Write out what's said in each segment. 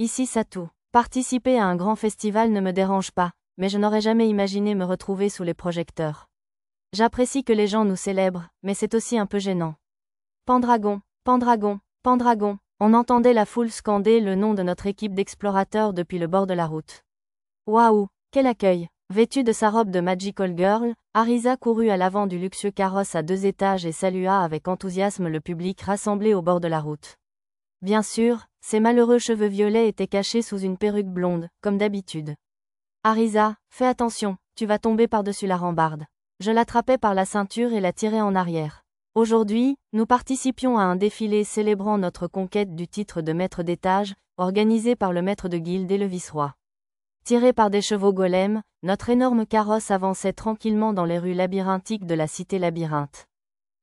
Ici Satou. Participer à un grand festival ne me dérange pas, mais je n'aurais jamais imaginé me retrouver sous les projecteurs. J'apprécie que les gens nous célèbrent, mais c'est aussi un peu gênant. Pendragon, Pendragon, Pendragon. On entendait la foule scander le nom de notre équipe d'explorateurs depuis le bord de la route. Waouh, quel accueil! Vêtue de sa robe de Magical Girl, Arisa courut à l'avant du luxueux carrosse à 2 étages et salua avec enthousiasme le public rassemblé au bord de la route. Bien sûr, ses malheureux cheveux violets étaient cachés sous une perruque blonde, comme d'habitude. Arisa, fais attention, tu vas tomber par-dessus la rambarde. Je l'attrapai par la ceinture et la tirai en arrière. Aujourd'hui, nous participions à un défilé célébrant notre conquête du titre de maître d'étage, organisé par le maître de guilde et le vice-roi. Tiré par des chevaux golems, notre énorme carrosse avançait tranquillement dans les rues labyrinthiques de la cité labyrinthe.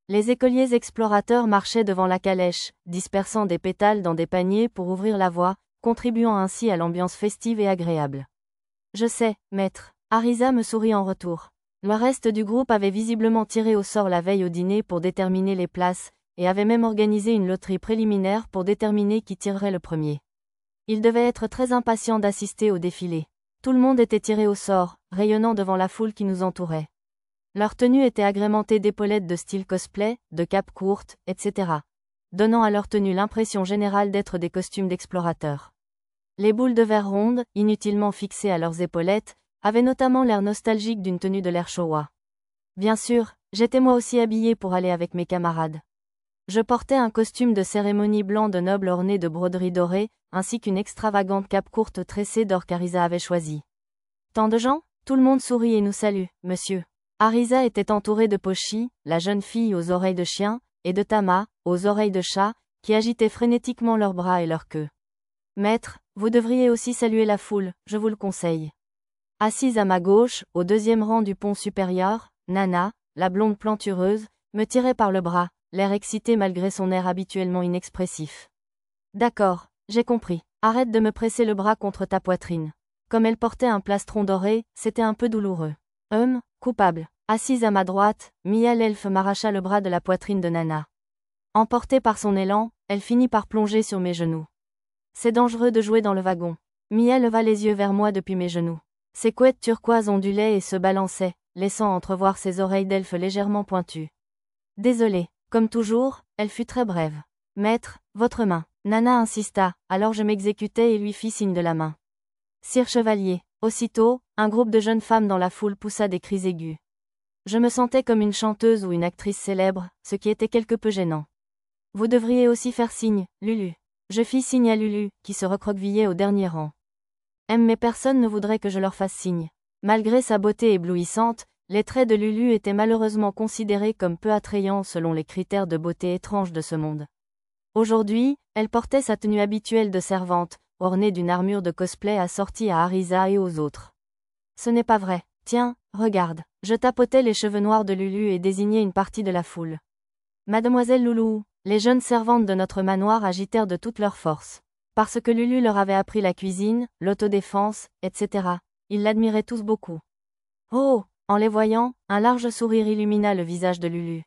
Les écoliers explorateurs marchaient devant la calèche, dispersant des pétales dans des paniers pour ouvrir la voie, contribuant ainsi à l'ambiance festive et agréable. Je sais, maître. Arisa me sourit en retour. Le reste du groupe avait visiblement tiré au sort la veille au dîner pour déterminer les places, et avait même organisé une loterie préliminaire pour déterminer qui tirerait le premier. Ils devaient être très impatients d'assister au défilé. Tout le monde était tiré au sort, rayonnant devant la foule qui nous entourait. Leur tenue était agrémentée d'épaulettes de style cosplay, de capes courtes, etc., donnant à leur tenue l'impression générale d'être des costumes d'explorateurs. Les boules de verre rondes, inutilement fixées à leurs épaulettes, avaient notamment l'air nostalgique d'une tenue de l'ère Showa. Bien sûr, j'étais moi aussi habillée pour aller avec mes camarades. Je portais un costume de cérémonie blanc de noble orné de broderies dorées, ainsi qu'une extravagante cape courte tressée d'or qu'Arisa avait choisie. Tant de gens? Tout le monde sourit et nous salue, monsieur. Arisa était entourée de Pochi, la jeune fille aux oreilles de chien, et de Tama, aux oreilles de chat, qui agitaient frénétiquement leurs bras et leur queue. Maître, vous devriez aussi saluer la foule, je vous le conseille. Assise à ma gauche, au 2e rang du pont supérieur, Nana, la blonde plantureuse, me tirait par le bras, l'air excité malgré son air habituellement inexpressif. D'accord, j'ai compris. Arrête de me presser le bras contre ta poitrine. Comme elle portait un plastron doré, c'était un peu douloureux. Coupable. Assise à ma droite, Mia l'elfe m'arracha le bras de la poitrine de Nana. Emportée par son élan, elle finit par plonger sur mes genoux. C'est dangereux de jouer dans le wagon. Mia leva les yeux vers moi depuis mes genoux. Ses couettes turquoises ondulaient et se balançaient, laissant entrevoir ses oreilles d'elfe légèrement pointues. Désolée. Comme toujours, elle fut très brève. Maître, votre main. Nana insista, alors je m'exécutai et lui fis signe de la main. Sire Chevalier. Aussitôt, un groupe de jeunes femmes dans la foule poussa des cris aigus. Je me sentais comme une chanteuse ou une actrice célèbre, ce qui était quelque peu gênant. Vous devriez aussi faire signe, Lulu. Je fis signe à Lulu, qui se recroquevillait au dernier rang. Mais personne ne voudrait que je leur fasse signe. Malgré sa beauté éblouissante, les traits de Lulu étaient malheureusement considérés comme peu attrayants selon les critères de beauté étranges de ce monde. Aujourd'hui, elle portait sa tenue habituelle de servante, ornée d'une armure de cosplay assortie à Arisa et aux autres. Ce n'est pas vrai. Tiens, regarde. Je tapotais les cheveux noirs de Lulu et désignais une partie de la foule. Mademoiselle Loulou, les jeunes servantes de notre manoir agitèrent de toute leur force. Parce que Lulu leur avait appris la cuisine, l'autodéfense, etc. Ils l'admiraient tous beaucoup. Oh! En les voyant, un large sourire illumina le visage de Lulu.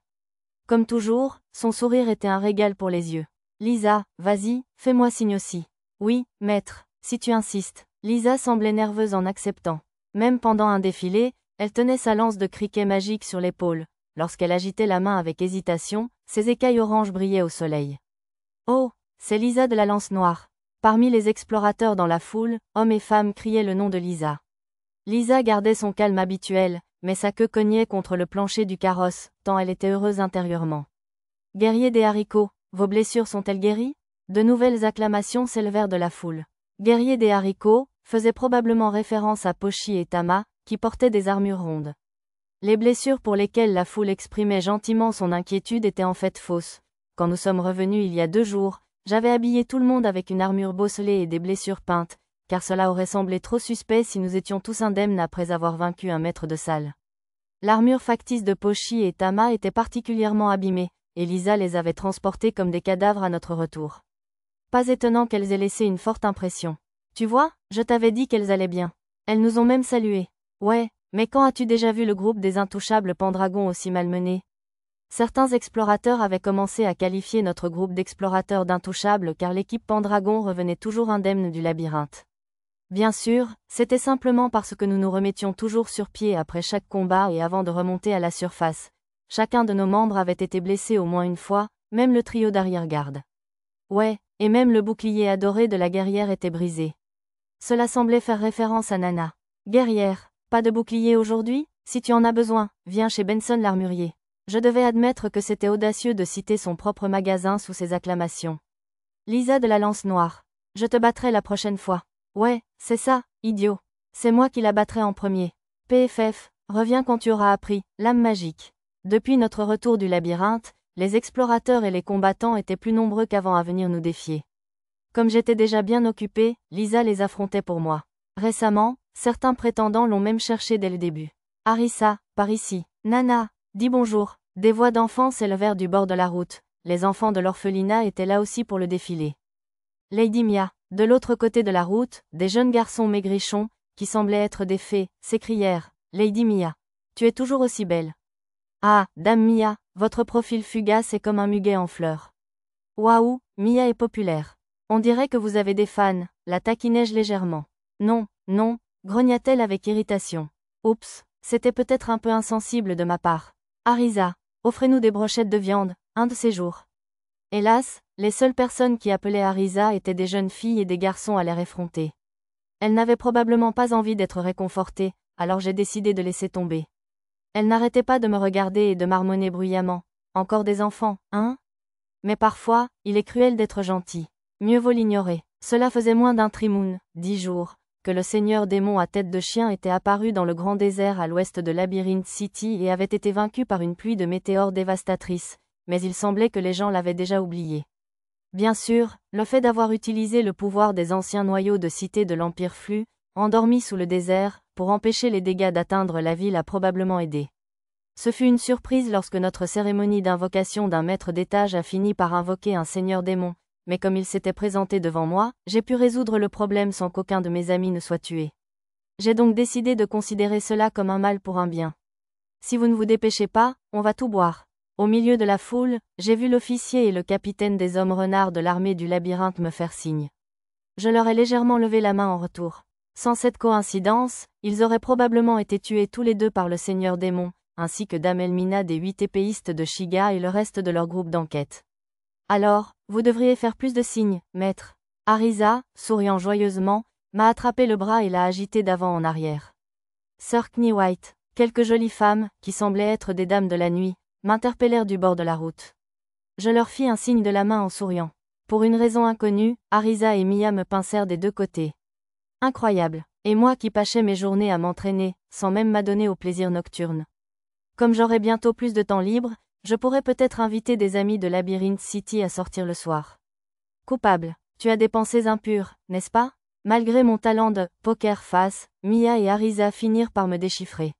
Comme toujours, son sourire était un régal pour les yeux. Lisa, vas-y, fais-moi signe aussi. Oui, maître, si tu insistes. Lisa semblait nerveuse en acceptant. Même pendant un défilé, elle tenait sa lance de cricket magique sur l'épaule. Lorsqu'elle agitait la main avec hésitation, ses écailles oranges brillaient au soleil. Oh, c'est Lisa de la lance noire. Parmi les explorateurs dans la foule, hommes et femmes criaient le nom de Lisa. Lisa gardait son calme habituel, mais sa queue cognait contre le plancher du carrosse, tant elle était heureuse intérieurement. Guerrier des haricots, vos blessures sont-elles guéries? De nouvelles acclamations s'élevèrent de la foule. Guerrier des haricots faisait probablement référence à Pochi et Tama, qui portaient des armures rondes. Les blessures pour lesquelles la foule exprimait gentiment son inquiétude étaient en fait fausses. Quand nous sommes revenus il y a 2 jours, j'avais habillé tout le monde avec une armure bosselée et des blessures peintes, car cela aurait semblé trop suspect si nous étions tous indemnes après avoir vaincu un maître de salle. L'armure factice de Pochi et Tama était particulièrement abîmée, et Lisa les avait transportés comme des cadavres à notre retour. Pas étonnant qu'elles aient laissé une forte impression. Tu vois, je t'avais dit qu'elles allaient bien. Elles nous ont même salués. Ouais, mais quand as-tu déjà vu le groupe des intouchables Pendragon aussi malmené? Certains explorateurs avaient commencé à qualifier notre groupe d'explorateurs d'intouchables car l'équipe Pendragon revenait toujours indemne du labyrinthe. Bien sûr, c'était simplement parce que nous nous remettions toujours sur pied après chaque combat et avant de remonter à la surface. Chacun de nos membres avait été blessé au moins une fois, même le trio d'arrière-garde. Ouais, et même le bouclier adoré de la guerrière était brisé. Cela semblait faire référence à Nana. Guerrière, pas de bouclier aujourd'hui? Si tu en as besoin, viens chez Benson l'armurier. Je devais admettre que c'était audacieux de citer son propre magasin sous ses acclamations. Lisa de la Lance Noire. Je te battrai la prochaine fois. Ouais, c'est ça, idiot. C'est moi qui la battrai en premier. PFF, reviens quand tu auras appris, lame magique. Depuis notre retour du labyrinthe, les explorateurs et les combattants étaient plus nombreux qu'avant à venir nous défier. Comme j'étais déjà bien occupé, Lisa les affrontait pour moi. Récemment, certains prétendants l'ont même cherché dès le début. Arissa, par ici. Nana, dis bonjour. Des voix d'enfants s'élevèrent du bord de la route. Les enfants de l'orphelinat étaient là aussi pour le défilé. Lady Mia, de l'autre côté de la route, des jeunes garçons maigrichons, qui semblaient être des fées, s'écrièrent. Lady Mia, tu es toujours aussi belle. Ah, Dame Mia, votre profil fugace est comme un muguet en fleurs. Waouh, Mia est populaire. On dirait que vous avez des fans, la taquinai-je légèrement. Non, non, grogna-t-elle avec irritation. Oups, c'était peut-être un peu insensible de ma part. Arisa, offrez-nous des brochettes de viande, un de ces jours. Hélas, les seules personnes qui appelaient Arisa étaient des jeunes filles et des garçons à l'air effronté. Elles n'avaient probablement pas envie d'être réconfortées, alors j'ai décidé de laisser tomber. Elles n'arrêtaient pas de me regarder et de marmonner bruyamment. Encore des enfants, hein? Mais parfois, il est cruel d'être gentil. Mieux vaut l'ignorer. Cela faisait moins d'un trimoun, 10 jours, que le seigneur démon à tête de chien était apparu dans le grand désert à l'ouest de Labyrinth City et avait été vaincu par une pluie de météores dévastatrices, mais il semblait que les gens l'avaient déjà oublié. Bien sûr, le fait d'avoir utilisé le pouvoir des anciens noyaux de cité de l'Empire Flux, endormis sous le désert, pour empêcher les dégâts d'atteindre la ville a probablement aidé. Ce fut une surprise lorsque notre cérémonie d'invocation d'un maître d'étage a fini par invoquer un seigneur démon, mais comme il s'était présenté devant moi, j'ai pu résoudre le problème sans qu'aucun de mes amis ne soit tué. J'ai donc décidé de considérer cela comme un mal pour un bien. Si vous ne vous dépêchez pas, on va tout boire. Au milieu de la foule, j'ai vu l'officier et le capitaine des hommes renards de l'armée du labyrinthe me faire signe. Je leur ai légèrement levé la main en retour. Sans cette coïncidence, ils auraient probablement été tués tous les deux par le seigneur démon, ainsi que Dame Elmina des 8 épéistes de Shiga et le reste de leur groupe d'enquête. Alors, vous devriez faire plus de signes, maître. Arisa, souriant joyeusement, m'a attrapé le bras et l'a agité d'avant en arrière. Sir White, quelques jolies femmes, qui semblaient être des dames de la nuit, m'interpellèrent du bord de la route. Je leur fis un signe de la main en souriant. Pour une raison inconnue, Arisa et Mia me pincèrent des deux côtés. Incroyable, et moi qui passais mes journées à m'entraîner, sans même m'adonner aux plaisirs nocturnes. Comme j'aurai bientôt plus de temps libre, je pourrais peut-être inviter des amis de Labyrinth City à sortir le soir. Coupable, tu as des pensées impures, n'est-ce pas? Malgré mon talent de poker face, Mia et Arisa finirent par me déchiffrer.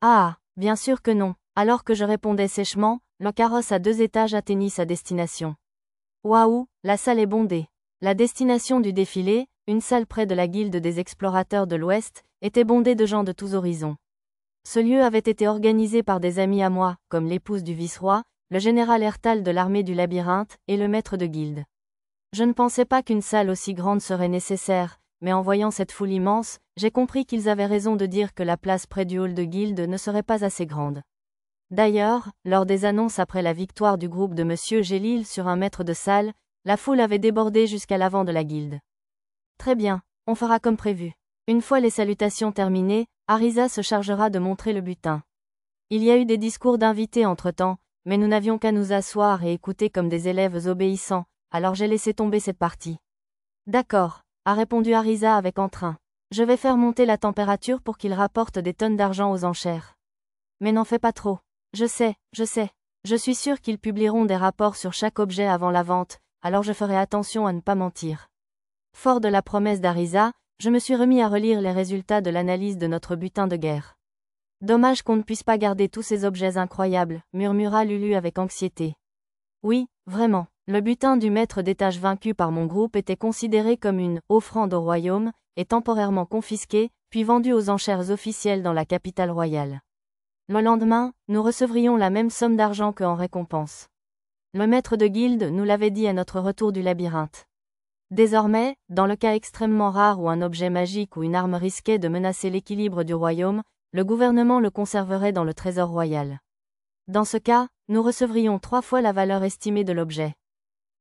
Ah, bien sûr que non. Alors que je répondais sèchement, le carrosse à 2 étages atteignit sa destination. Waouh, la salle est bondée. La destination du défilé, une salle près de la guilde des explorateurs de l'Ouest, était bondée de gens de tous horizons. Ce lieu avait été organisé par des amis à moi, comme l'épouse du vice-roi, le général Ertal de l'armée du labyrinthe, et le maître de guilde. Je ne pensais pas qu'une salle aussi grande serait nécessaire, mais en voyant cette foule immense, j'ai compris qu'ils avaient raison de dire que la place près du hall de guilde ne serait pas assez grande. D'ailleurs, lors des annonces après la victoire du groupe de Monsieur Gélil sur un maître de salle, la foule avait débordé jusqu'à l'avant de la guilde. Très bien, on fera comme prévu. Une fois les salutations terminées, Arisa se chargera de montrer le butin. Il y a eu des discours d'invités entre-temps, mais nous n'avions qu'à nous asseoir et écouter comme des élèves obéissants, alors j'ai laissé tomber cette partie. D'accord, a répondu Arisa avec entrain. Je vais faire monter la température pour qu'ils rapportent des tonnes d'argent aux enchères. Mais n'en fais pas trop. Je sais. Je suis sûr qu'ils publieront des rapports sur chaque objet avant la vente, alors je ferai attention à ne pas mentir. Fort de la promesse d'Arisa, je me suis remis à relire les résultats de l'analyse de notre butin de guerre. Dommage qu'on ne puisse pas garder tous ces objets incroyables, murmura Lulu avec anxiété. Oui, vraiment, le butin du maître d'étage vaincu par mon groupe était considéré comme une offrande au royaume, et temporairement confisqué, puis vendu aux enchères officielles dans la capitale royale. Le lendemain, nous recevrions la même somme d'argent qu'en récompense. Le maître de guilde nous l'avait dit à notre retour du labyrinthe. Désormais, dans le cas extrêmement rare où un objet magique ou une arme risquait de menacer l'équilibre du royaume, le gouvernement le conserverait dans le trésor royal. Dans ce cas, nous recevrions 3 fois la valeur estimée de l'objet.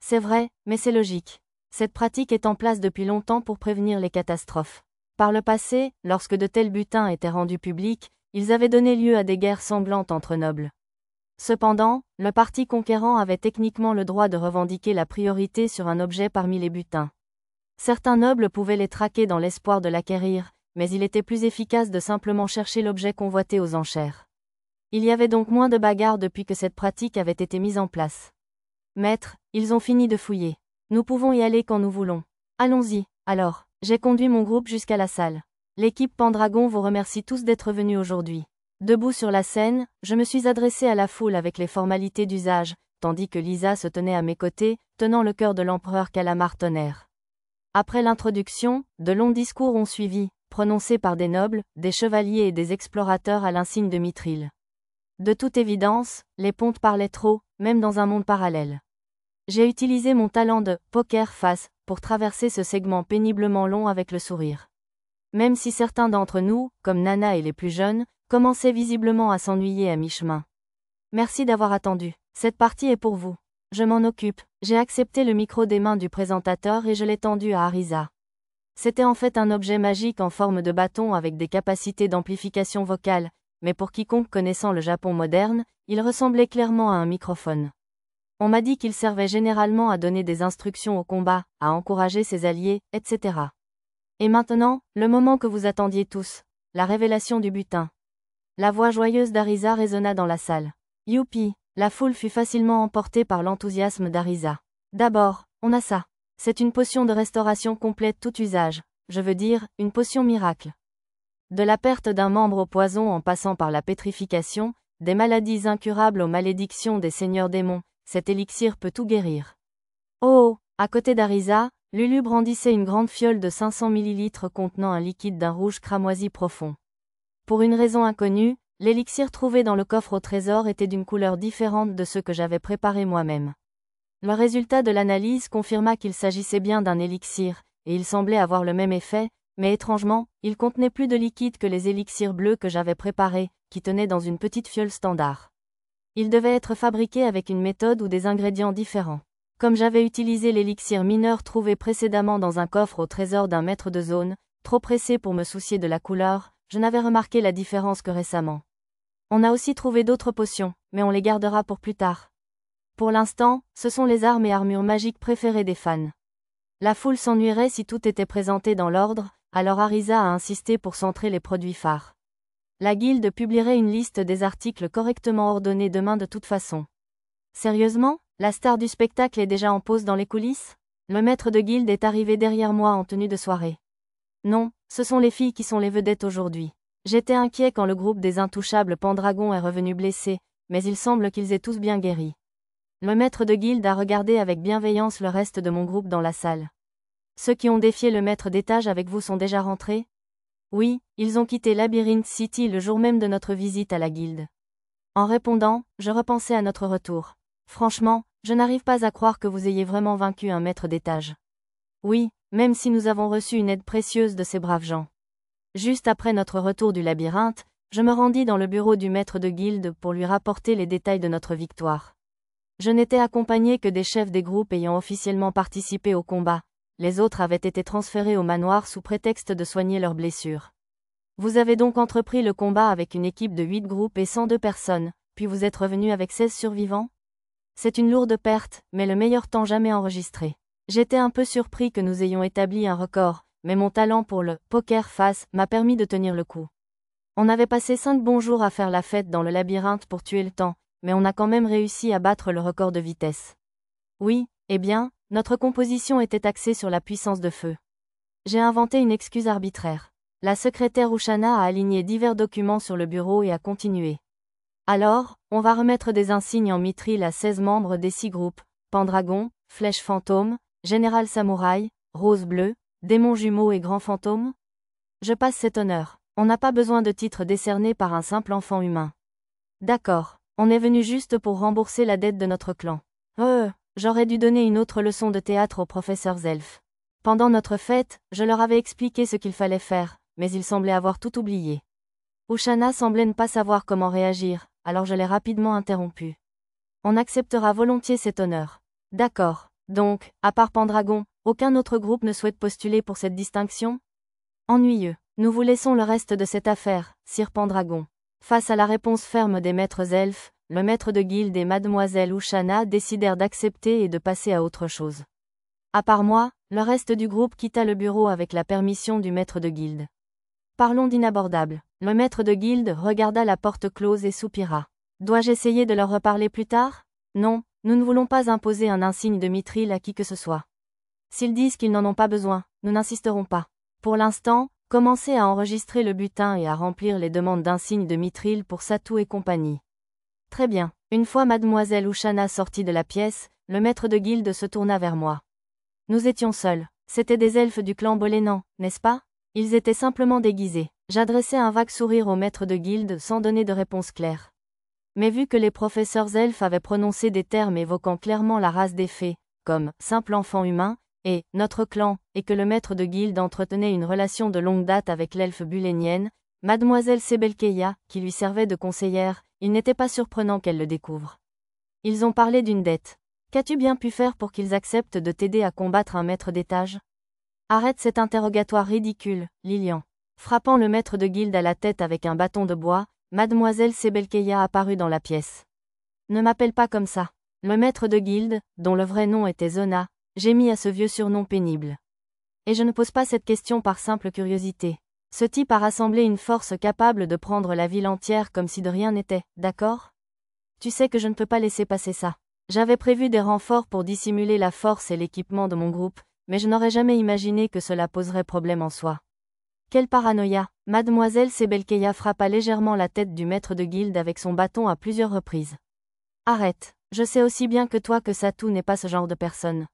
C'est vrai, mais c'est logique. Cette pratique est en place depuis longtemps pour prévenir les catastrophes. Par le passé, lorsque de tels butins étaient rendus publics, ils avaient donné lieu à des guerres sanglantes entre nobles. Cependant, le parti conquérant avait techniquement le droit de revendiquer la priorité sur un objet parmi les butins. Certains nobles pouvaient les traquer dans l'espoir de l'acquérir, mais il était plus efficace de simplement chercher l'objet convoité aux enchères. Il y avait donc moins de bagarres depuis que cette pratique avait été mise en place. Maître, ils ont fini de fouiller. Nous pouvons y aller quand nous voulons. Allons-y, alors. J'ai conduit mon groupe jusqu'à la salle. L'équipe Pendragon vous remercie tous d'être venus aujourd'hui. Debout sur la scène, je me suis adressé à la foule avec les formalités d'usage, tandis que Lisa se tenait à mes côtés, tenant le cœur de l'empereur Calamar Tonnerre. Après l'introduction, de longs discours ont suivi, prononcés par des nobles, des chevaliers et des explorateurs à l'insigne de Mithril. De toute évidence, les pontes parlaient trop, même dans un monde parallèle. J'ai utilisé mon talent de « poker face » pour traverser ce segment péniblement long avec le sourire. Même si certains d'entre nous, comme Nana et les plus jeunes, commençaient visiblement à s'ennuyer à mi-chemin. Merci d'avoir attendu. Cette partie est pour vous. Je m'en occupe. J'ai accepté le micro des mains du présentateur et je l'ai tendu à Arisa. C'était en fait un objet magique en forme de bâton avec des capacités d'amplification vocale, mais pour quiconque connaissant le Japon moderne, il ressemblait clairement à un microphone. On m'a dit qu'il servait généralement à donner des instructions au combat, à encourager ses alliés, etc. Et maintenant, le moment que vous attendiez tous, la révélation du butin. La voix joyeuse d'Arisa résonna dans la salle. Youpi! La foule fut facilement emportée par l'enthousiasme d'Arisa. D'abord, on a ça. C'est une potion de restauration complète tout usage, je veux dire, une potion miracle. De la perte d'un membre au poison en passant par la pétrification, des maladies incurables aux malédictions des seigneurs démons, cet élixir peut tout guérir. Oh! À côté d'Arisa, Lulu brandissait une grande fiole de 500 ml contenant un liquide d'un rouge cramoisi profond. Pour une raison inconnue, l'élixir trouvé dans le coffre au trésor était d'une couleur différente de ceux que j'avais préparés moi-même. Le résultat de l'analyse confirma qu'il s'agissait bien d'un élixir, et il semblait avoir le même effet, mais étrangement, il contenait plus de liquide que les élixirs bleus que j'avais préparés, qui tenaient dans une petite fiole standard. Il devait être fabriqué avec une méthode ou des ingrédients différents. Comme j'avais utilisé l'élixir mineur trouvé précédemment dans un coffre au trésor d'un maître de zone, trop pressé pour me soucier de la couleur, je n'avais remarqué la différence que récemment. On a aussi trouvé d'autres potions, mais on les gardera pour plus tard. Pour l'instant, ce sont les armes et armures magiques préférées des fans. La foule s'ennuierait si tout était présenté dans l'ordre, alors Arisa a insisté pour centrer les produits phares. La guilde publierait une liste des articles correctement ordonnés demain de toute façon. Sérieusement, la star du spectacle est déjà en pause dans les coulisses? Le maître de guilde est arrivé derrière moi en tenue de soirée. Non, ce sont les filles qui sont les vedettes aujourd'hui. J'étais inquiet quand le groupe des intouchables Pendragon est revenu blessé, mais il semble qu'ils aient tous bien guéri. Le maître de guilde a regardé avec bienveillance le reste de mon groupe dans la salle. Ceux qui ont défié le maître d'étage avec vous sont déjà rentrés? Oui, ils ont quitté Labyrinth City le jour même de notre visite à la guilde. En répondant, je repensais à notre retour. Franchement, je n'arrive pas à croire que vous ayez vraiment vaincu un maître d'étage. Oui, même si nous avons reçu une aide précieuse de ces braves gens. Juste après notre retour du labyrinthe, je me rendis dans le bureau du maître de guilde pour lui rapporter les détails de notre victoire. Je n'étais accompagné que des chefs des groupes ayant officiellement participé au combat. Les autres avaient été transférés au manoir sous prétexte de soigner leurs blessures. Vous avez donc entrepris le combat avec une équipe de 8 groupes et 102 personnes, puis vous êtes revenu avec 16 survivants? C'est une lourde perte, mais le meilleur temps jamais enregistré. J'étais un peu surpris que nous ayons établi un record, mais mon talent pour le « poker face » m'a permis de tenir le coup. On avait passé 5 bons jours à faire la fête dans le labyrinthe pour tuer le temps, mais on a quand même réussi à battre le record de vitesse. Oui, eh bien, notre composition était axée sur la puissance de feu. J'ai inventé une excuse arbitraire. La secrétaire Ushana a aligné divers documents sur le bureau et a continué. Alors, on va remettre des insignes en mithril à 16 membres des 6 groupes, Pendragon, Flèche Fantôme, Général Samouraï, Rose Bleue, Démon Jumeau et Grand Fantôme? Je passe cet honneur. On n'a pas besoin de titre décerné par un simple enfant humain. D'accord. On est venu juste pour rembourser la dette de notre clan. J'aurais dû donner une autre leçon de théâtre aux professeurs elfes. Pendant notre fête, je leur avais expliqué ce qu'il fallait faire, mais ils semblaient avoir tout oublié. Ushana semblait ne pas savoir comment réagir, alors je l'ai rapidement interrompu. On acceptera volontiers cet honneur. D'accord. Donc, à part Pendragon, aucun autre groupe ne souhaite postuler pour cette distinction? Ennuyeux. Nous vous laissons le reste de cette affaire, Sir Pendragon. Face à la réponse ferme des maîtres elfes, le maître de guilde et mademoiselle Ushana décidèrent d'accepter et de passer à autre chose. À part moi, le reste du groupe quitta le bureau avec la permission du maître de guilde. Parlons d'inabordable. Le maître de guilde regarda la porte close et soupira. Dois-je essayer de leur reparler plus tard? Non, nous ne voulons pas imposer un insigne de mithril à qui que ce soit. S'ils disent qu'ils n'en ont pas besoin, nous n'insisterons pas. Pour l'instant, commencez à enregistrer le butin et à remplir les demandes d'insigne de mithril pour Satou et compagnie. Très bien. Une fois mademoiselle Ushana sortie de la pièce, le maître de guilde se tourna vers moi. Nous étions seuls. C'étaient des elfes du clan Bolénan, n'est-ce pas? Ils étaient simplement déguisés. J'adressai un vague sourire au maître de guilde sans donner de réponse claire. Mais vu que les professeurs elfes avaient prononcé des termes évoquant clairement la race des fées, comme « simple enfant humain » et « notre clan », et que le maître de guilde entretenait une relation de longue date avec l'elfe bulénienne, mademoiselle Sebelkeya, qui lui servait de conseillère, il n'était pas surprenant qu'elle le découvre. Ils ont parlé d'une dette. Qu'as-tu bien pu faire pour qu'ils acceptent de t'aider à combattre un maître d'étage? Arrête cet interrogatoire ridicule, Lilian. Frappant le maître de guilde à la tête avec un bâton de bois, mademoiselle Sebelkeya apparut dans la pièce. Ne m'appelle pas comme ça. Le maître de guilde, dont le vrai nom était Zona, gémit à ce vieux surnom pénible. Et je ne pose pas cette question par simple curiosité. Ce type a rassemblé une force capable de prendre la ville entière comme si de rien n'était, d'accord? Tu sais que je ne peux pas laisser passer ça. J'avais prévu des renforts pour dissimuler la force et l'équipement de mon groupe, mais je n'aurais jamais imaginé que cela poserait problème en soi. Quelle paranoïa! Mademoiselle Sebelkeya frappa légèrement la tête du maître de guilde avec son bâton à plusieurs reprises. Arrête, je sais aussi bien que toi que Satou n'est pas ce genre de personne.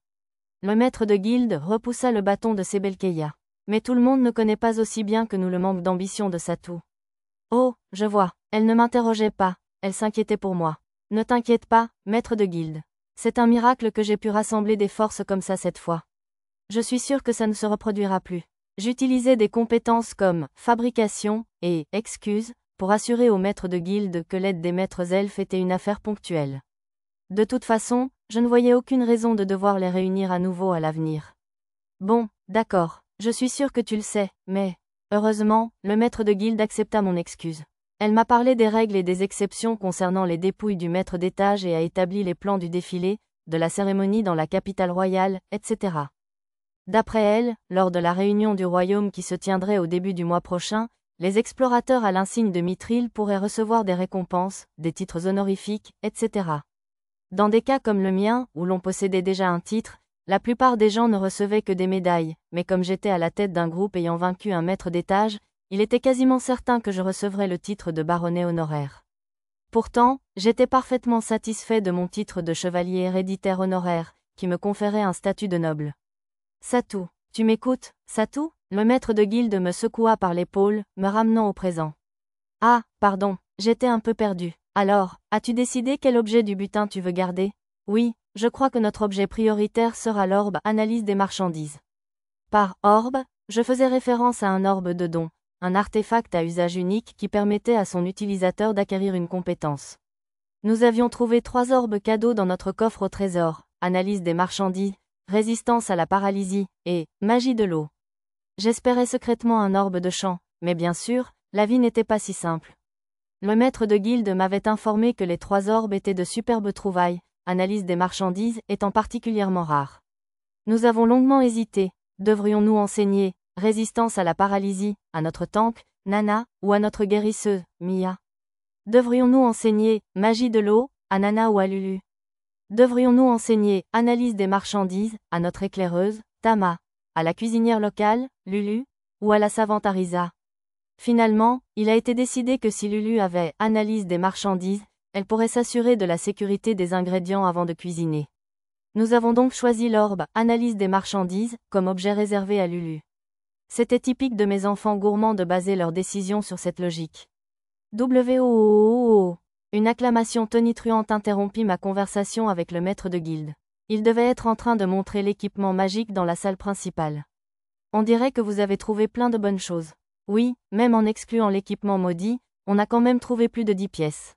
Le maître de guilde repoussa le bâton de Sebelkeya. Mais tout le monde ne connaît pas aussi bien que nous le manque d'ambition de Satou. Oh, je vois, elle ne m'interrogeait pas, elle s'inquiétait pour moi. Ne t'inquiète pas, maître de guilde. C'est un miracle que j'ai pu rassembler des forces comme ça cette fois. Je suis sûr que ça ne se reproduira plus. J'utilisais des compétences comme fabrication et excuse pour assurer au maître de guilde que l'aide des maîtres elfes était une affaire ponctuelle. De toute façon, je ne voyais aucune raison de devoir les réunir à nouveau à l'avenir. Bon, d'accord. Je suis sûr que tu le sais, mais, heureusement, le maître de guilde accepta mon excuse. Elle m'a parlé des règles et des exceptions concernant les dépouilles du maître d'étage et a établi les plans du défilé, de la cérémonie dans la capitale royale, etc. D'après elle, lors de la réunion du royaume qui se tiendrait au début du mois prochain, les explorateurs à l'insigne de mithril pourraient recevoir des récompenses, des titres honorifiques, etc. Dans des cas comme le mien, où l'on possédait déjà un titre, la plupart des gens ne recevaient que des médailles, mais comme j'étais à la tête d'un groupe ayant vaincu un maître d'étage, il était quasiment certain que je recevrais le titre de baronnet honoraire. Pourtant, j'étais parfaitement satisfait de mon titre de chevalier héréditaire honoraire, qui me conférait un statut de noble. Satou, tu m'écoutes, Satou? Le maître de guilde me secoua par l'épaule, me ramenant au présent. Ah, pardon, j'étais un peu perdu. Alors, as-tu décidé quel objet du butin tu veux garder? Oui, je crois que notre objet prioritaire sera l'orbe analyse des marchandises. Par orbe, je faisais référence à un orbe de don, un artefact à usage unique qui permettait à son utilisateur d'acquérir une compétence. Nous avions trouvé 3 orbes cadeaux dans notre coffre au trésor, analyse des marchandises, résistance à la paralysie, et magie de l'eau. J'espérais secrètement un orbe de champ, mais bien sûr, la vie n'était pas si simple. Le maître de guilde m'avait informé que les 3 orbes étaient de superbes trouvailles, analyse des marchandises étant particulièrement rares. Nous avons longuement hésité, devrions-nous enseigner résistance à la paralysie à notre tank, Nana, ou à notre guérisseuse, Mia? Devrions-nous enseigner magie de l'eau à Nana ou à Lulu? Devrions-nous enseigner analyse des marchandises à notre éclaireuse, Tama, à la cuisinière locale, Lulu, ou à la savante Arisa? Finalement, il a été décidé que si Lulu avait analyse des marchandises, elle pourrait s'assurer de la sécurité des ingrédients avant de cuisiner. Nous avons donc choisi l'orbe analyse des marchandises comme objet réservé à Lulu. C'était typique de mes enfants gourmands de baser leurs décisions sur cette logique. Une acclamation tonitruante interrompit ma conversation avec le maître de guilde. Il devait être en train de montrer l'équipement magique dans la salle principale. On dirait que vous avez trouvé plein de bonnes choses. Oui, même en excluant l'équipement maudit, on a quand même trouvé plus de 10 pièces.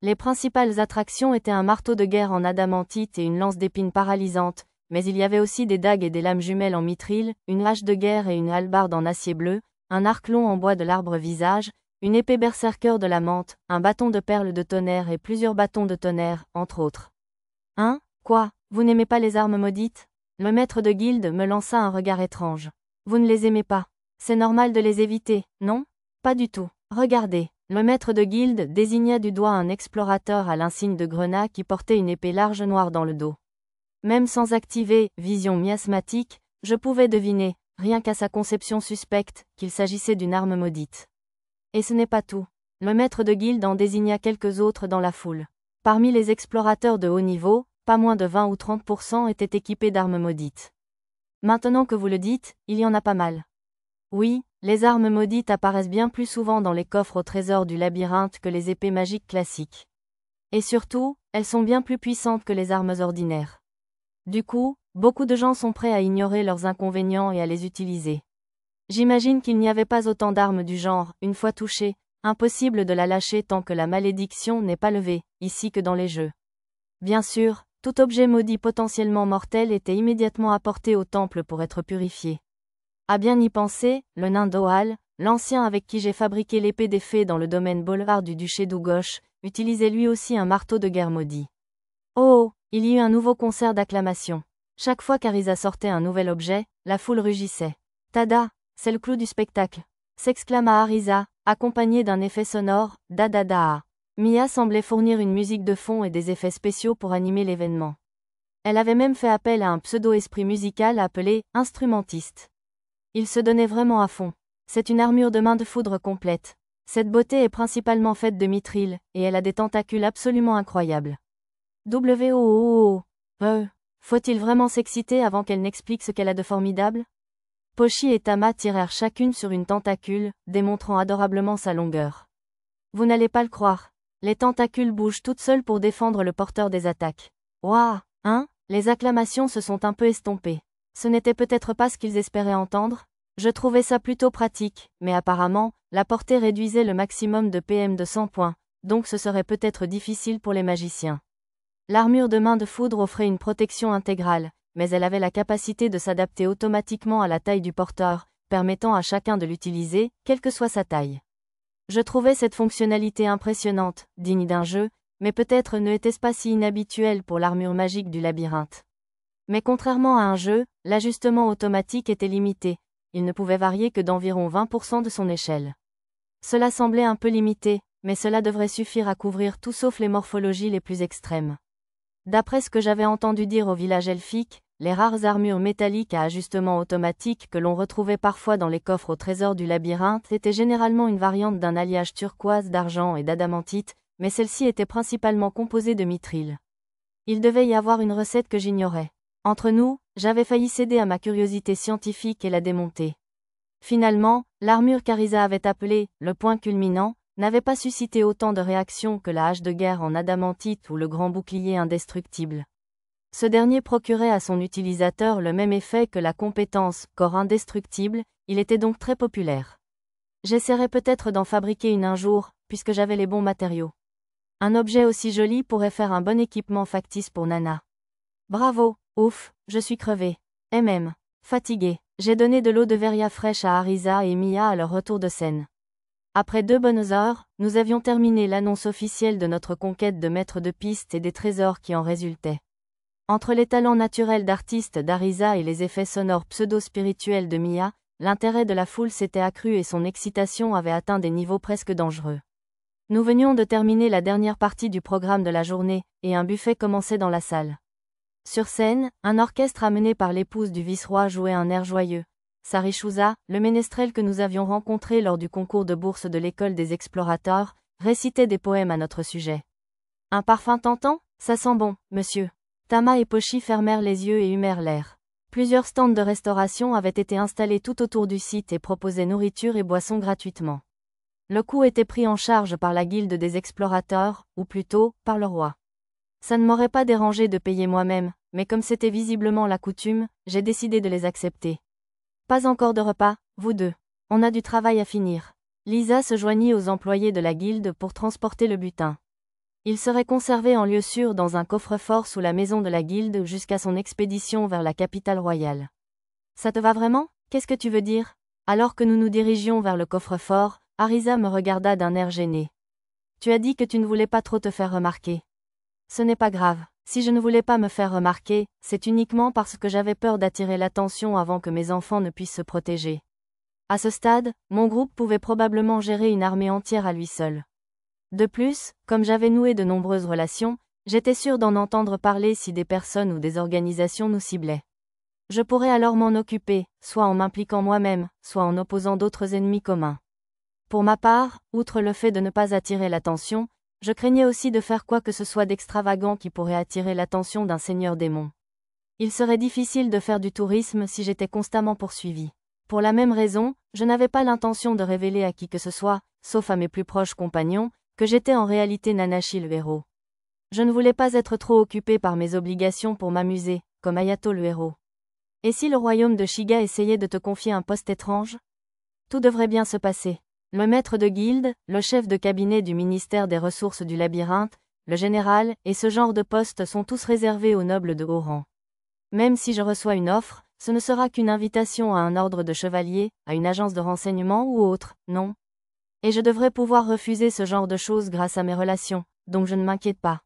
Les principales attractions étaient un marteau de guerre en adamantite et une lance d'épines paralysante, mais il y avait aussi des dagues et des lames jumelles en mithril, une hache de guerre et une hallebarde en acier bleu, un arc long en bois de l'arbre visage, une épée berserker de la menthe, un bâton de perles de tonnerre et plusieurs bâtons de tonnerre, entre autres. Hein? Quoi? Vous n'aimez pas les armes maudites? Le maître de guilde me lança un regard étrange. Vous ne les aimez pas. C'est normal de les éviter, non? Pas du tout. Regardez. Le maître de guilde désigna du doigt un explorateur à l'insigne de grenat qui portait une épée large noire dans le dos. Même sans activer vision miasmatique, je pouvais deviner, rien qu'à sa conception suspecte, qu'il s'agissait d'une arme maudite. Et ce n'est pas tout. Le maître de guilde en désigna quelques autres dans la foule. Parmi les explorateurs de haut niveau, pas moins de 20 ou 30% étaient équipés d'armes maudites. Maintenant que vous le dites, il y en a pas mal. Oui, les armes maudites apparaissent bien plus souvent dans les coffres au trésor du labyrinthe que les épées magiques classiques. Et surtout, elles sont bien plus puissantes que les armes ordinaires. Du coup, beaucoup de gens sont prêts à ignorer leurs inconvénients et à les utiliser. J'imagine qu'il n'y avait pas autant d'armes du genre, une fois touchée, impossible de la lâcher tant que la malédiction n'est pas levée, ici que dans les jeux. Bien sûr, tout objet maudit potentiellement mortel était immédiatement apporté au temple pour être purifié. À bien y penser, le nain Doal, l'ancien avec qui j'ai fabriqué l'épée des fées dans le domaine boulevard du duché d'Ougosh, utilisait lui aussi un marteau de guerre maudit. Oh, il y eut un nouveau concert d'acclamation. Chaque fois qu'Arisa sortait un nouvel objet, la foule rugissait. Tada, c'est le clou du spectacle, s'exclama Arisa, accompagné d'un effet sonore, da-da-da. Mia semblait fournir une musique de fond et des effets spéciaux pour animer l'événement. Elle avait même fait appel à un pseudo-esprit musical appelé « instrumentiste ». Il se donnait vraiment à fond. C'est une armure de main de foudre complète. Cette beauté est principalement faite de mithril, et elle a des tentacules absolument incroyables. Faut-il vraiment s'exciter avant qu'elle n'explique ce qu'elle a de formidable? Pochi et Tama tirèrent chacune sur une tentacule, démontrant adorablement sa longueur. Vous n'allez pas le croire. Les tentacules bougent toutes seules pour défendre le porteur des attaques. Ouah, hein? Les acclamations se sont un peu estompées. Ce n'était peut-être pas ce qu'ils espéraient entendre? Je trouvais ça plutôt pratique, mais apparemment, la portée réduisait le maximum de PM de 100 points, donc ce serait peut-être difficile pour les magiciens. L'armure de main de foudre offrait une protection intégrale, mais elle avait la capacité de s'adapter automatiquement à la taille du porteur, permettant à chacun de l'utiliser, quelle que soit sa taille. Je trouvais cette fonctionnalité impressionnante, digne d'un jeu, mais peut-être ne était-ce pas si inhabituel pour l'armure magique du labyrinthe. Mais contrairement à un jeu, l'ajustement automatique était limité, il ne pouvait varier que d'environ 20% de son échelle. Cela semblait un peu limité, mais cela devrait suffire à couvrir tout sauf les morphologies les plus extrêmes. D'après ce que j'avais entendu dire au village elfique, les rares armures métalliques à ajustement automatique que l'on retrouvait parfois dans les coffres au trésor du labyrinthe étaient généralement une variante d'un alliage turquoise d'argent et d'adamantite, mais celle-ci était principalement composée de mithril. Il devait y avoir une recette que j'ignorais. Entre nous, j'avais failli céder à ma curiosité scientifique et la démonter. Finalement, l'armure qu'Arisa avait appelée « le point culminant » n'avait pas suscité autant de réactions que la hache de guerre en adamantite ou le grand bouclier indestructible. Ce dernier procurait à son utilisateur le même effet que la compétence « corps indestructible », il était donc très populaire. J'essaierai peut-être d'en fabriquer une un jour, puisque j'avais les bons matériaux. Un objet aussi joli pourrait faire un bon équipement factice pour Nana. Bravo, ouf, je suis crevée. Et même, fatiguée. J'ai donné de l'eau de Veria fraîche à Arisa et Mia à leur retour de scène. Après 2 bonnes heures, nous avions terminé l'annonce officielle de notre conquête de maître de piste et des trésors qui en résultaient. Entre les talents naturels d'artiste d'Arisa et les effets sonores pseudo-spirituels de Mia, l'intérêt de la foule s'était accru et son excitation avait atteint des niveaux presque dangereux. Nous venions de terminer la dernière partie du programme de la journée, et un buffet commençait dans la salle. Sur scène, un orchestre amené par l'épouse du vice-roi jouait un air joyeux. Sarishusa, le ménestrel que nous avions rencontré lors du concours de bourse de l'école des explorateurs, récitait des poèmes à notre sujet. Un parfum tentant? Ça sent bon, monsieur. Tama et Pochi fermèrent les yeux et humèrent l'air. Plusieurs stands de restauration avaient été installés tout autour du site et proposaient nourriture et boissons gratuitement. Le coût était pris en charge par la guilde des explorateurs, ou plutôt, par le roi. Ça ne m'aurait pas dérangé de payer moi-même, mais comme c'était visiblement la coutume, j'ai décidé de les accepter. Pas encore de repas, vous deux. On a du travail à finir. Lisa se joignit aux employés de la guilde pour transporter le butin. Il serait conservé en lieu sûr dans un coffre-fort sous la maison de la guilde jusqu'à son expédition vers la capitale royale. Ça te va vraiment? Qu'est-ce que tu veux dire? Alors que nous nous dirigions vers le coffre-fort, Arisa me regarda d'un air gêné. Tu as dit que tu ne voulais pas trop te faire remarquer. Ce n'est pas grave. Si je ne voulais pas me faire remarquer, c'est uniquement parce que j'avais peur d'attirer l'attention avant que mes enfants ne puissent se protéger. À ce stade, mon groupe pouvait probablement gérer une armée entière à lui seul. De plus, comme j'avais noué de nombreuses relations, j'étais sûr d'en entendre parler si des personnes ou des organisations nous ciblaient. Je pourrais alors m'en occuper, soit en m'impliquant moi-même, soit en opposant d'autres ennemis communs. Pour ma part, outre le fait de ne pas attirer l'attention, je craignais aussi de faire quoi que ce soit d'extravagant qui pourrait attirer l'attention d'un seigneur démon. Il serait difficile de faire du tourisme si j'étais constamment poursuivi. Pour la même raison, je n'avais pas l'intention de révéler à qui que ce soit, sauf à mes plus proches compagnons, que j'étais en réalité Nanashi le héros. Je ne voulais pas être trop occupé par mes obligations pour m'amuser, comme Ayato le héros. Et si le royaume de Shiga essayait de te confier un poste étrange? Tout devrait bien se passer. Le maître de guilde, le chef de cabinet du ministère des ressources du labyrinthe, le général, et ce genre de postes sont tous réservés aux nobles de haut rang. Même si je reçois une offre, ce ne sera qu'une invitation à un ordre de chevalier, à une agence de renseignement ou autre, non? Et je devrais pouvoir refuser ce genre de choses grâce à mes relations, donc je ne m'inquiète pas.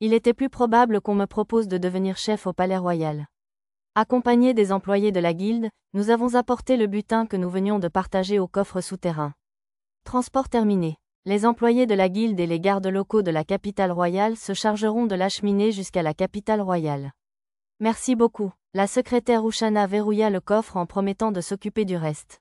Il était plus probable qu'on me propose de devenir chef au palais royal. Accompagnés des employés de la guilde, nous avons apporté le butin que nous venions de partager au coffre souterrain. Transport terminé. Les employés de la guilde et les gardes locaux de la capitale royale se chargeront de l'acheminer jusqu'à la capitale royale. Merci beaucoup. La secrétaire Ushana verrouilla le coffre en promettant de s'occuper du reste.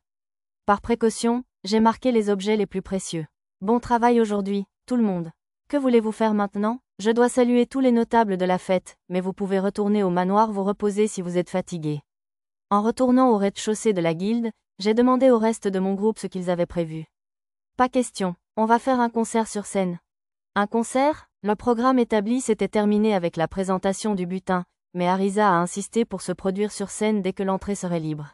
Par précaution, j'ai marqué les objets les plus précieux. Bon travail aujourd'hui, tout le monde. Que voulez-vous faire maintenant? Je dois saluer tous les notables de la fête, mais vous pouvez retourner au manoir vous reposer si vous êtes fatigué. En retournant au rez-de-chaussée de la guilde, j'ai demandé au reste de mon groupe ce qu'ils avaient prévu. Pas question, on va faire un concert sur scène. Un concert? Le programme établi s'était terminé avec la présentation du butin, mais Arisa a insisté pour se produire sur scène dès que l'entrée serait libre.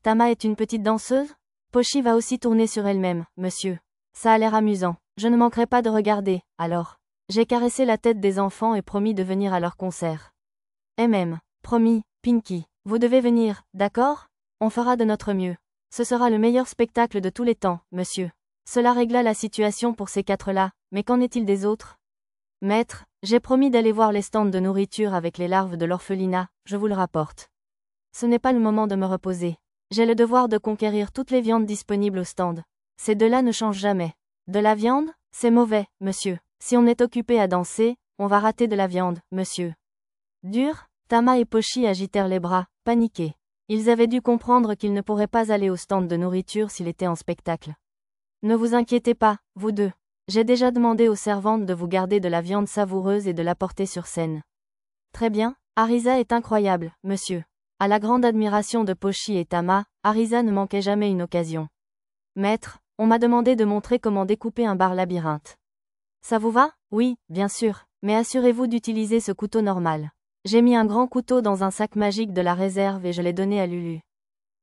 Tama est une petite danseuse? Pochi va aussi tourner sur elle-même, monsieur. Ça a l'air amusant, je ne manquerai pas de regarder, alors. J'ai caressé la tête des enfants et promis de venir à leur concert. Promis, Pinky, vous devez venir, d'accord? On fera de notre mieux. Ce sera le meilleur spectacle de tous les temps, monsieur. Cela régla la situation pour ces quatre-là, mais qu'en est-il des autres? Maître, j'ai promis d'aller voir les stands de nourriture avec les larves de l'orphelinat, je vous le rapporte. Ce n'est pas le moment de me reposer. J'ai le devoir de conquérir toutes les viandes disponibles au stand. Ces deux-là ne changent jamais. De la viande? C'est mauvais, monsieur. Si on est occupé à danser, on va rater de la viande, monsieur. Dur? Tama et Pochi agitèrent les bras, paniqués. Ils avaient dû comprendre qu'ils ne pourraient pas aller au stand de nourriture s'il était en spectacle. Ne vous inquiétez pas, vous deux. J'ai déjà demandé aux servantes de vous garder de la viande savoureuse et de la porter sur scène. Très bien, Arisa est incroyable, monsieur. À la grande admiration de Pochi et Tama, Arisa ne manquait jamais une occasion. Maître, on m'a demandé de montrer comment découper un bar labyrinthe. Ça vous va? Oui, bien sûr, mais assurez-vous d'utiliser ce couteau normal. J'ai mis un grand couteau dans un sac magique de la réserve et je l'ai donné à Lulu.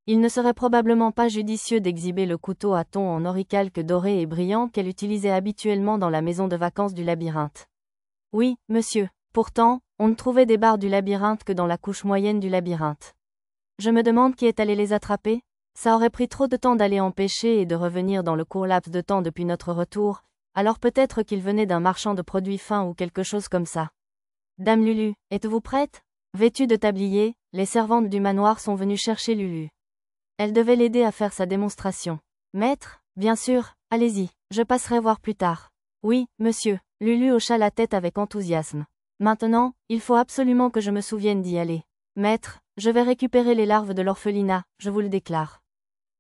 Il ne serait probablement pas judicieux d'exhiber le couteau à thon en oricalque doré et brillant qu'elle utilisait habituellement dans la maison de vacances du labyrinthe. Oui, monsieur. Pourtant, on ne trouvait des barres du labyrinthe que dans la couche moyenne du labyrinthe. Je me demande qui est allé les attraper? Ça aurait pris trop de temps d'aller en pêcher et de revenir dans le court laps de temps depuis notre retour, alors peut-être qu'ils venaient d'un marchand de produits fins ou quelque chose comme ça. Dame Lulu, êtes-vous prête? Vêtue de tablier, les servantes du manoir sont venues chercher Lulu. Elles devaient l'aider à faire sa démonstration. Maître? Bien sûr, allez-y, je passerai voir plus tard. Oui, monsieur, Lulu hocha la tête avec enthousiasme. Maintenant, il faut absolument que je me souvienne d'y aller. Maître, je vais récupérer les larves de l'orphelinat, je vous le déclare.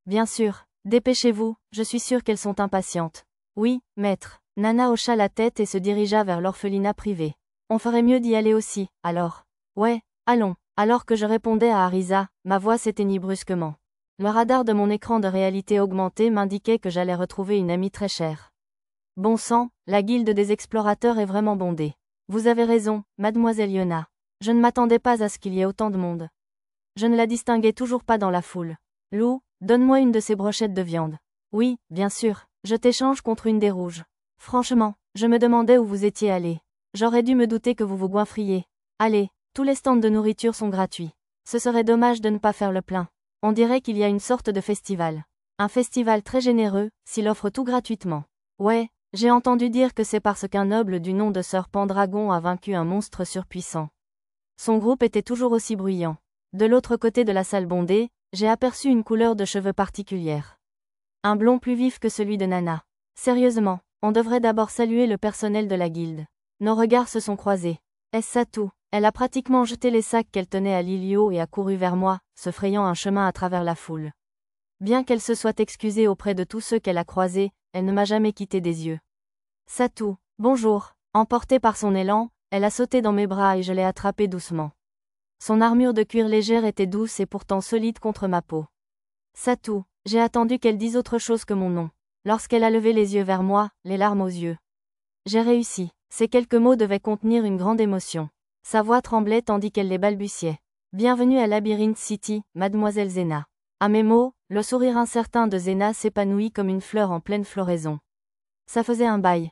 Bien sûr, dépêchez-vous, je suis sûre qu'elles sont impatientes. Oui, maître. Nana hocha la tête et se dirigea vers l'orphelinat privé. On ferait mieux d'y aller aussi, alors. Ouais, allons. Alors que je répondais à Arisa, ma voix s'éteignit brusquement. Le radar de mon écran de réalité augmentée m'indiquait que j'allais retrouver une amie très chère. Bon sang, la guilde des explorateurs est vraiment bondée. Vous avez raison, mademoiselle Yona. Je ne m'attendais pas à ce qu'il y ait autant de monde. Je ne la distinguais toujours pas dans la foule. Lou, donne-moi une de ces brochettes de viande. Oui, bien sûr, je t'échange contre une des rouges. Franchement, je me demandais où vous étiez allé. J'aurais dû me douter que vous vous goinfriez. Allez, tous les stands de nourriture sont gratuits. Ce serait dommage de ne pas faire le plein. On dirait qu'il y a une sorte de festival. Un festival très généreux, s'il offre tout gratuitement. Ouais, j'ai entendu dire que c'est parce qu'un noble du nom de Sir Pendragon a vaincu un monstre surpuissant. Son groupe était toujours aussi bruyant. De l'autre côté de la salle bondée, j'ai aperçu une couleur de cheveux particulière. Un blond plus vif que celui de Nana. Sérieusement, on devrait d'abord saluer le personnel de la guilde. Nos regards se sont croisés. Est-ce ça tout? Elle a pratiquement jeté les sacs qu'elle tenait à Lilio et a couru vers moi, se frayant un chemin à travers la foule. Bien qu'elle se soit excusée auprès de tous ceux qu'elle a croisés, elle ne m'a jamais quitté des yeux. Satou, bonjour. Emportée par son élan, elle a sauté dans mes bras et je l'ai attrapée doucement. Son armure de cuir légère était douce et pourtant solide contre ma peau. Satou, j'ai attendu qu'elle dise autre chose que mon nom. Lorsqu'elle a levé les yeux vers moi, les larmes aux yeux. J'ai réussi. Ces quelques mots devaient contenir une grande émotion. Sa voix tremblait tandis qu'elle les balbutiait. Bienvenue à Labyrinth City, mademoiselle Zena. À mes mots, le sourire incertain de Zena s'épanouit comme une fleur en pleine floraison. Ça faisait un bail.